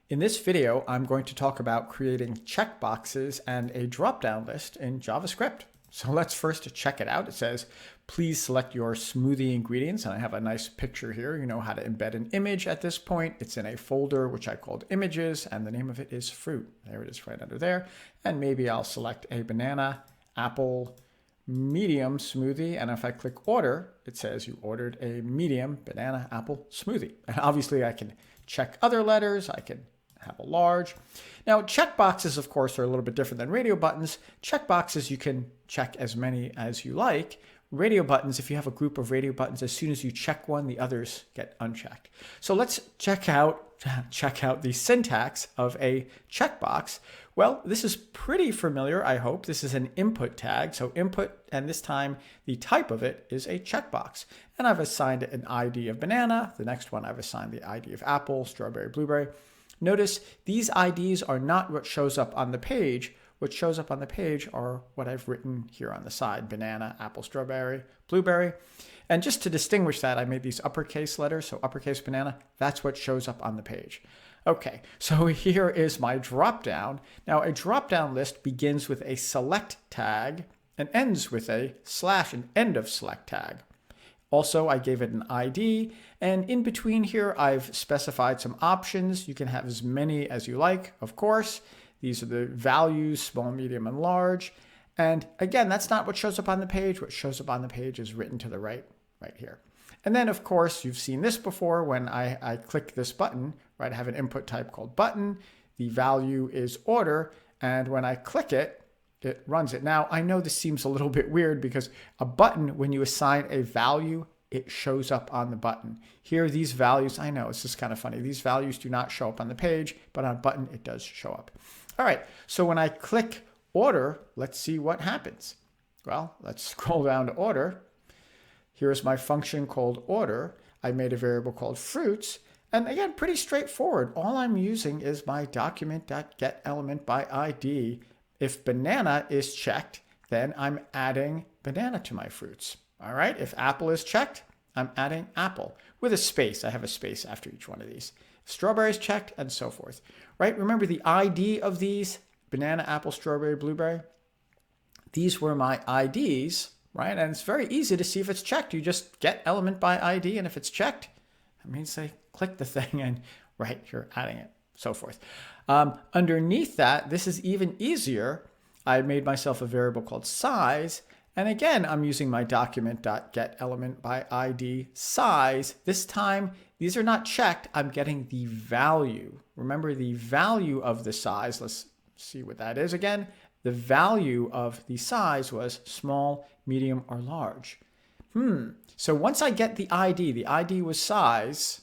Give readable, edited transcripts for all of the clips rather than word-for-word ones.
In this video, I'm going to talk about creating checkboxes and a drop-down list in JavaScript. So let's first check it out. It says, please select your smoothie ingredients. And I have a nice picture here. You know how to embed an image at this point. It's in a folder, which I called images, and the name of it is fruit. There it is right under there. And maybe I'll select a banana, apple, medium smoothie. And if I click order, it says you ordered a medium banana apple smoothie. And obviously I can check other letters. I can have a large. Now, checkboxes, of course, are a little bit different than radio buttons. Checkboxes, you can check as many as you like. Radio buttons, if you have a group of radio buttons, as soon as you check one, the others get unchecked. So let's check out the syntax of a checkbox. Well, this is pretty familiar, I hope. This is an input tag. So input, and this time the type of it is a checkbox. And I've assigned it an ID of banana. The next one I've assigned the ID of apple, strawberry, blueberry. Notice these IDs are not what shows up on the page. What shows up on the page are what I've written here on the side: banana, apple, strawberry, blueberry. And just to distinguish that, I made these uppercase letters. So uppercase banana, that's what shows up on the page. Okay, so here is my dropdown. Now a dropdown list begins with a select tag and ends with a slash, an end of select tag. Also, I gave it an ID, and in between here, I've specified some options. You can have as many as you like, of course. These are the values, small, medium, and large. And again, that's not what shows up on the page. What shows up on the page is written to the right here. And then, of course, you've seen this before when I click this button, right? I have an input type called button. The value is order, and when I click it, it runs it. Now, I know this seems a little bit weird because a button, when you assign a value, it shows up on the button. Here, these values, I know, it's just kind of funny. These values do not show up on the page, but on a button, it does show up. All right, so when I click order, let's see what happens. Well, let's scroll down to order. Here's my function called order. I made a variable called fruits. And again, pretty straightforward. All I'm using is my document.getElementById. If banana is checked, then I'm adding banana to my fruits. All right, if apple is checked, I'm adding apple with a space. I have a space after each one of these. Strawberry is checked, and so forth. Right, remember the ID of these, banana, apple, strawberry, blueberry? These were my IDs, right? And it's very easy to see if it's checked. You just get element by ID, and if it's checked, that means they click the thing and right, you're adding it. So forth. Underneath that, this is even easier. I made myself a variable called size. And again, I'm using my document.getElementById size. This time, these are not checked. I'm getting the value. Remember the value of the size. Let's see what that is again. The value of the size was small, medium, or large. So once I get the ID was size,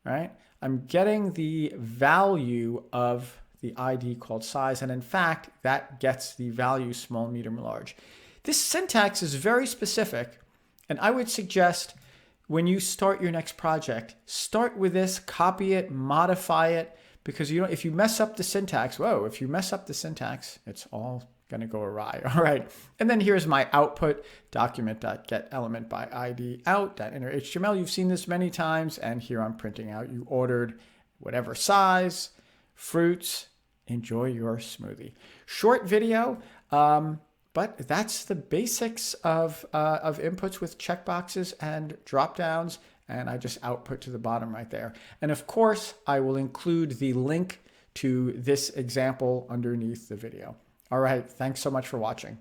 right? I'm getting the value of the ID called size. And in fact, that gets the value small, medium, or large. This syntax is very specific. And I would suggest when you start your next project, start with this, copy it, modify it, because if you mess up the syntax, if you mess up the syntax, it's all going to go awry. All right. And then here's my output, document.getElementById out.innerHTML. You've seen this many times. And here I'm printing out you ordered whatever size, fruits, enjoy your smoothie. Short video, but that's the basics of inputs with checkboxes and dropdowns. And I just output to the bottom right there. And of course, I will include the link to this example underneath the video. All right, thanks so much for watching.